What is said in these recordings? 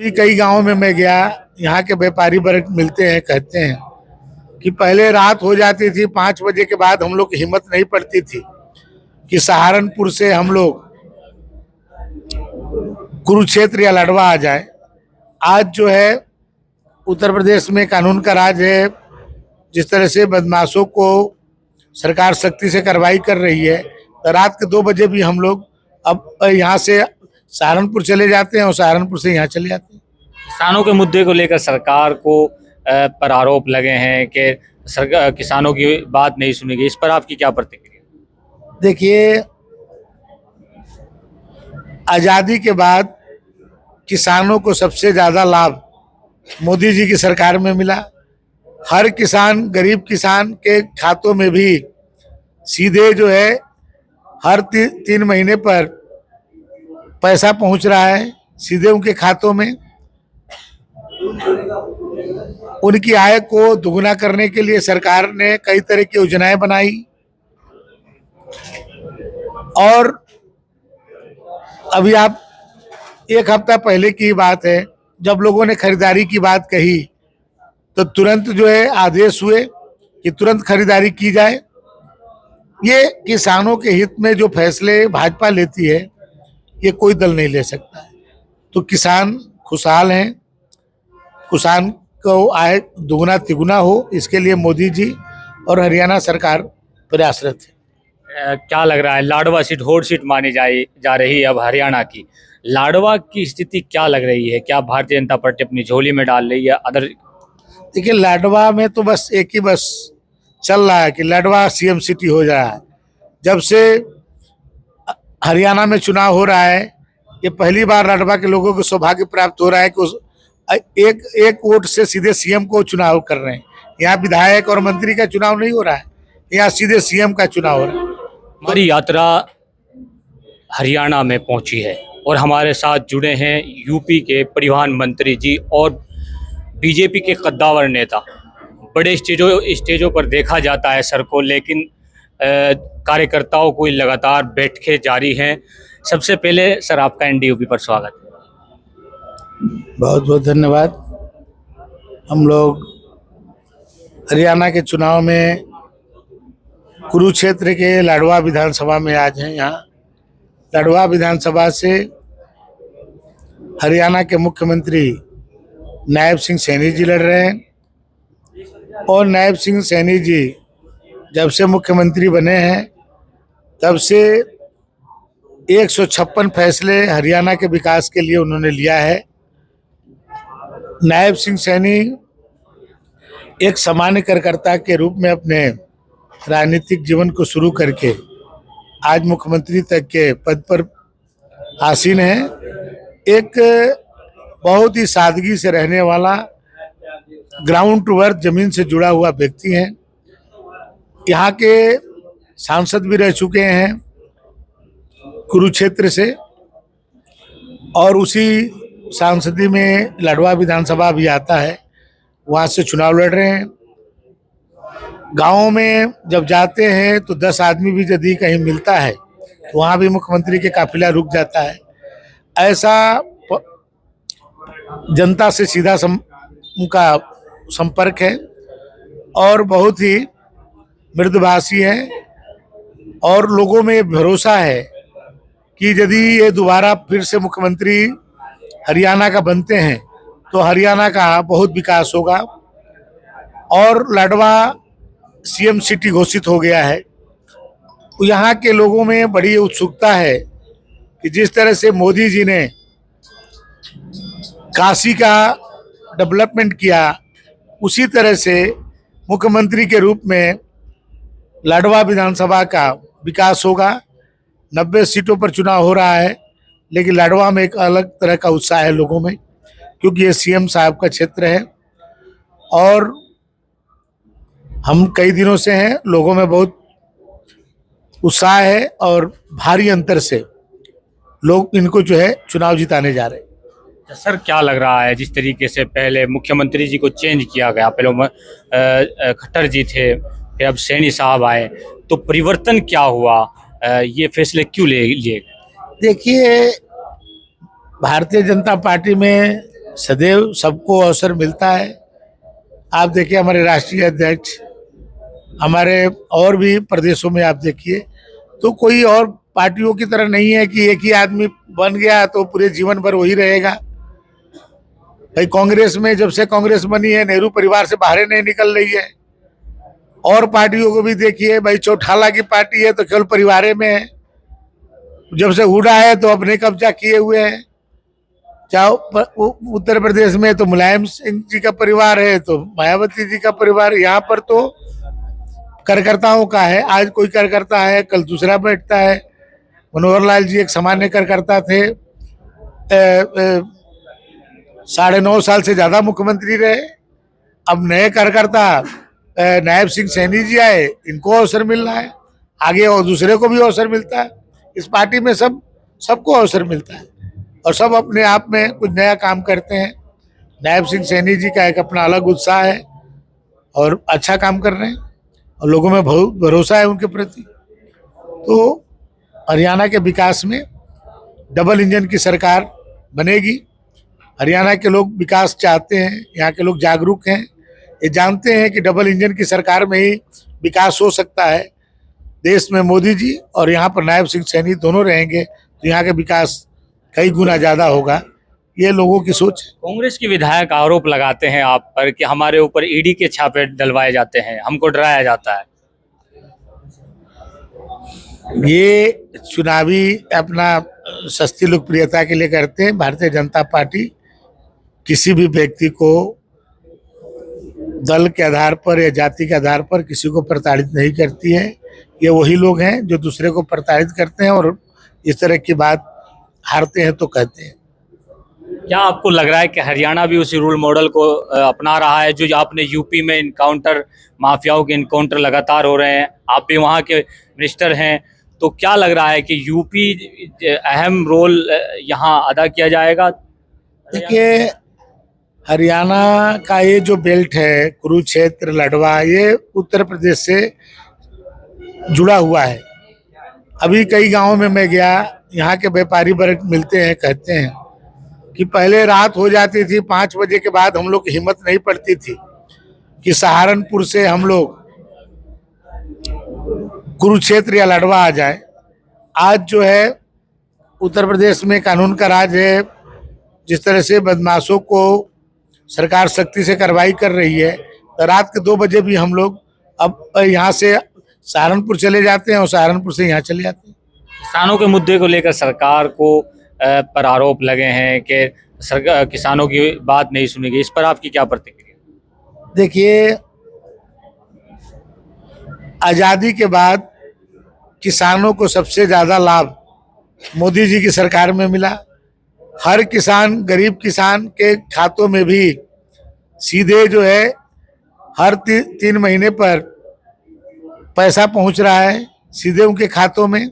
भी कई गांवों में मैं गया। यहाँ के व्यापारी वर्ग मिलते हैं, कहते हैं कि पहले रात हो जाती थी, 5 बजे के बाद हम लोग की हिम्मत नहीं पड़ती थी कि सहारनपुर से हम लोग कुरुक्षेत्र या लाडवा आ जाए। आज जो है उत्तर प्रदेश में कानून का राज है। जिस तरह से बदमाशों को सरकार सख्ती से कार्रवाई कर रही है, तो रात के 2 बजे भी हम लोग अब यहाँ से सहारनपुर चले जाते हैं और सहारनपुर से यहाँ चले जाते हैं। किसानों के मुद्दे को लेकर सरकार को पर आरोप लगे हैं कि सरकार किसानों की बात नहीं सुनेगी। इस पर आपकी क्या प्रतिक्रिया? देखिए, आज़ादी के बाद किसानों को सबसे ज़्यादा लाभ मोदी जी की सरकार में मिला। हर किसान, गरीब किसान के खातों में भी सीधे जो है हर 3 महीने पर पैसा पहुंच रहा है सीधे उनके खातों में। उनकी आय को दुगना करने के लिए सरकार ने कई तरह की योजनाएं बनाई। और अभी आप 1 हफ्ता पहले की बात है, जब लोगों ने खरीदारी की बात कही तो तुरंत जो है आदेश हुए कि तुरंत खरीदारी की जाए। ये किसानों के हित में जो फैसले भाजपा लेती है, ये कोई दल नहीं ले सकता है। तो किसान खुशहाल हैं, किसान को आय दुगना तिगुना हो, इसके लिए मोदी जी और हरियाणा सरकार प्रयासरत है। क्या लग रहा है, लाडवा सीट हॉट सीट मानी जा रही है अब हरियाणा की। लाडवा की स्थिति क्या लग रही है? क्या भारतीय जनता पार्टी अपनी झोली में डाल रही है अदर? देखिए, लाडवा में तो बस एक ही बस चल रहा है कि लाडवा सीएम सिटी हो जाए। जब से हरियाणा में चुनाव हो रहा है, ये पहली बार लाडवा के लोगों को सौभाग्य प्राप्त हो रहा है कि उस एक वोट से सीधे सीएम को चुनाव कर रहे हैं। यहाँ विधायक और मंत्री का चुनाव नहीं हो रहा है, यहाँ सीधे सीएम का चुनाव हो रहा है। हमारी यात्रा हरियाणा में पहुंची है और हमारे साथ जुड़े हैं यूपी के परिवहन मंत्री जी और बीजेपी के कद्दावर नेता। बड़े स्टेजों पर देखा जाता है सर को, लेकिन कार्यकर्ताओं को लगातार बैठकें जारी हैं। सबसे पहले सर, आपका एनडीयूपी पर स्वागत है। बहुत बहुत धन्यवाद। हम लोग हरियाणा के चुनाव में कुरुक्षेत्र के लाडवा विधानसभा में आज हैं। यहाँ लाडवा विधानसभा से हरियाणा के मुख्यमंत्री नायब सिंह सैनी जी लड़ रहे हैं। और नायब सिंह सैनी जी जब से मुख्यमंत्री बने हैं, तब से 156 फैसले हरियाणा के विकास के लिए उन्होंने लिया है। नायब सिंह सैनी एक सामान्य कार्यकर्ता के रूप में अपने राजनीतिक जीवन को शुरू करके आज मुख्यमंत्री तक के पद पर आसीन हैं। एक बहुत ही सादगी से रहने वाला, ग्राउंड टू अर्थ, जमीन से जुड़ा हुआ व्यक्ति हैं। यहाँ के सांसद भी रह चुके हैं कुरुक्षेत्र से, और उसी सांसदी में लाडवा विधानसभा भी आता है, वहाँ से चुनाव लड़ रहे हैं। गाँव में जब जाते हैं तो 10 आदमी भी यदि कहीं मिलता है तो वहाँ भी मुख्यमंत्री के काफिला रुक जाता है। ऐसा जनता से सीधा उनका संपर्क है और बहुत ही मृदुभाषी है। और लोगों में भरोसा है कि यदि ये दोबारा फिर से मुख्यमंत्री हरियाणा का बनते हैं तो हरियाणा का बहुत विकास होगा। और लाडवा सीएम सिटी घोषित हो गया है। तो यहाँ के लोगों में बड़ी उत्सुकता है कि जिस तरह से मोदी जी ने काशी का डेवलपमेंट किया, उसी तरह से मुख्यमंत्री के रूप में लाडवा विधानसभा का विकास होगा। 90 सीटों पर चुनाव हो रहा है, लेकिन लाडवा में एक अलग तरह का उत्साह है लोगों में, क्योंकि ये सीएम साहब का क्षेत्र है। और हम कई दिनों से हैं, लोगों में बहुत उत्साह है और भारी अंतर से लोग इनको जो है चुनाव जिताने जा रहे हैं। सर, क्या लग रहा है, जिस तरीके से पहले मुख्यमंत्री जी को चेंज किया गया, पहले खट्टर जी थे, फिर अब सैनी साहब आए, तो परिवर्तन क्या हुआ? ये फैसले क्यों लिए गए? देखिए, भारतीय जनता पार्टी में सदैव सबको अवसर मिलता है। आप देखिए हमारे राष्ट्रीय अध्यक्ष, हमारे और भी प्रदेशों में आप देखिए तो कोई और पार्टियों की तरह नहीं है कि एक ही आदमी बन गया तो पूरे जीवन भर वही रहेगा। भाई कांग्रेस में जब से कांग्रेस बनी है, नेहरू परिवार से बाहर नहीं निकल रही है। और पार्टियों को भी देखिए, भाई चौटाला की पार्टी है तो केवल परिवार में है। जब से हुडा है तो अपने कब्जा किए हुए हैं। चाहे उत्तर प्रदेश में तो मुलायम सिंह जी का परिवार है, तो मायावती जी का परिवार। यहाँ पर तो कार्यकर्ताओं का है। आज कोई कार्यकर्ता है, कल दूसरा बैठता है। मनोहर लाल जी एक सामान्य कार्यकर्ता थे, 9.5 साल से ज्यादा मुख्यमंत्री रहे। अब नए कार्यकर्ता नायब सिंह सैनी जी आए, इनको अवसर मिल रहा है, आगे और दूसरे को भी अवसर मिलता है। इस पार्टी में सबको अवसर मिलता है और सब अपने आप में कुछ नया काम करते हैं। नायब सिंह सैनी जी का एक अपना अलग उत्साह है और अच्छा काम कर रहे हैं और लोगों में बहुत भरोसा है उनके प्रति। तो हरियाणा के विकास में डबल इंजन की सरकार बनेगी। हरियाणा के लोग विकास चाहते हैं, यहाँ के लोग जागरूक हैं, ये जानते हैं कि डबल इंजन की सरकार में ही विकास हो सकता है। देश में मोदी जी और यहाँ पर नायब सिंह सैनी दोनों रहेंगे तो यहाँ का विकास कई गुना ज़्यादा होगा। ये लोगों की सोच है। कांग्रेस के विधायक आरोप लगाते हैं आप पर कि हमारे ऊपर ईडी के छापे डलवाए जाते हैं, हमको डराया जाता है। ये चुनावी अपना सस्ती लोकप्रियता के लिए करते हैं। भारतीय जनता पार्टी किसी भी व्यक्ति को दल के आधार पर या जाति के आधार पर किसी को प्रताड़ित नहीं करती है। ये वही लोग हैं जो दूसरे को प्रताड़ित करते हैं और इस तरह की बात हारते हैं तो कहते हैं। क्या आपको लग रहा है कि हरियाणा भी उसी रूल मॉडल को अपना रहा है जो आपने यूपी में इनकाउंटर, माफियाओं के इनकाउंटर लगातार हो रहे हैं, आप भी वहाँ के मिनिस्टर हैं, तो क्या लग रहा है कि यूपी अहम रोल यहाँ अदा किया जाएगा? देखिए हरियाणा का ये जो बेल्ट है, कुरुक्षेत्र, लडवा, ये उत्तर प्रदेश से जुड़ा हुआ है। अभी कई गांवों में मैं गया, यहाँ के व्यापारी वर्ग मिलते हैं, कहते हैं कि पहले रात हो जाती थी 5 बजे के बाद हम लोग की हिम्मत नहीं पड़ती थी कि सहारनपुर से हम लोग कुरुक्षेत्र या लडवा आ जाए। आज जो है उत्तर प्रदेश में कानून का राज है। जिस तरह से बदमाशों को सरकार सख्ती से कार्रवाई कर रही है, तो रात के 2 बजे भी हम लोग अब यहाँ से सहारनपुर चले जाते हैं और सहारनपुर से यहाँ चले जाते हैं। किसानों के मुद्दे को लेकर सरकार को पर आरोप लगे हैं कि सरकार किसानों की बात नहीं सुनी गई, इस पर आपकी क्या प्रतिक्रिया? देखिए आज़ादी के बाद किसानों को सबसे ज़्यादा लाभ मोदी जी की सरकार में मिला। हर किसान, गरीब किसान के खातों में भी सीधे जो है हर 3 महीने पर पैसा पहुंच रहा है सीधे उनके खातों में।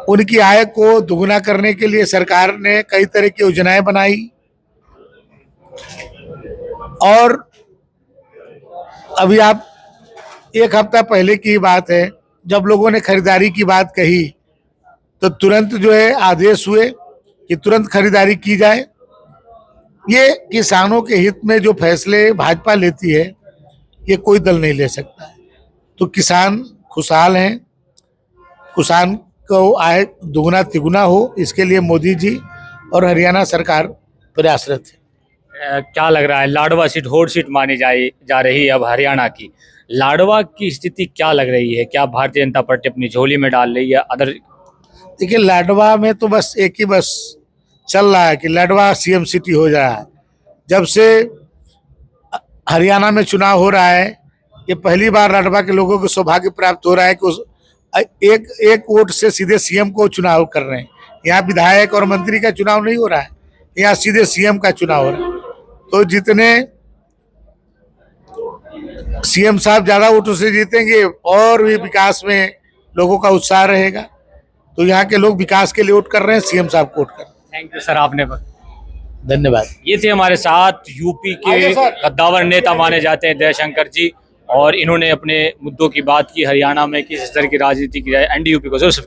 उनकी आय को दुगना करने के लिए सरकार ने कई तरह की योजनाएं बनाई और अभी आप 1 हफ्ता पहले की बात है, जब लोगों ने खरीदारी की बात कही तो तुरंत जो है आदेश हुए कि तुरंत खरीदारी की जाए। ये किसानों के हित में जो फैसले भाजपा लेती है, ये कोई दल नहीं ले सकता है। तो किसान खुशहाल हैं, किसान को आय दुगना तिगुना हो, इसके लिए मोदी जी और हरियाणा सरकार प्रयासरत है। क्या लग रहा है, लाडवा सीट हॉट सीट मानी जा रही है अब हरियाणा की, लाडवा की स्थिति क्या लग रही है? क्या भारतीय जनता पार्टी अपनी झोली में डाल रही है? अदर देखिए लाडवा में तो बस एक ही बस चल रहा है कि लाडवा सीएम सिटी हो जा रहा है। जब से हरियाणा में चुनाव हो रहा है, ये पहली बार लाडवा के लोगों को सौभाग्य प्राप्त हो रहा है कि एक वोट से सीधे सीएम को चुनाव कर रहे हैं। यहाँ विधायक और मंत्री का चुनाव नहीं हो रहा है, यहाँ सीधे सीएम का चुनाव हो रहा है। तो जितने सीएम साहब ज्यादा वोटों से जीतेंगे और भी विकास में लोगों का उत्साह रहेगा। तो यहाँ के लोग विकास के लिए वोट कर रहे हैं, सीएम साहब को वोट कर रहे हैं। थैंक यू सर, आपने धन्यवाद। ये थे हमारे साथ यूपी के कद्दावर नेता माने जाते हैं दयाशंकर जी, और इन्होंने अपने मुद्दों की बात की, हरियाणा में किस तरह की राजनीति की जाए, एनडीयूपी को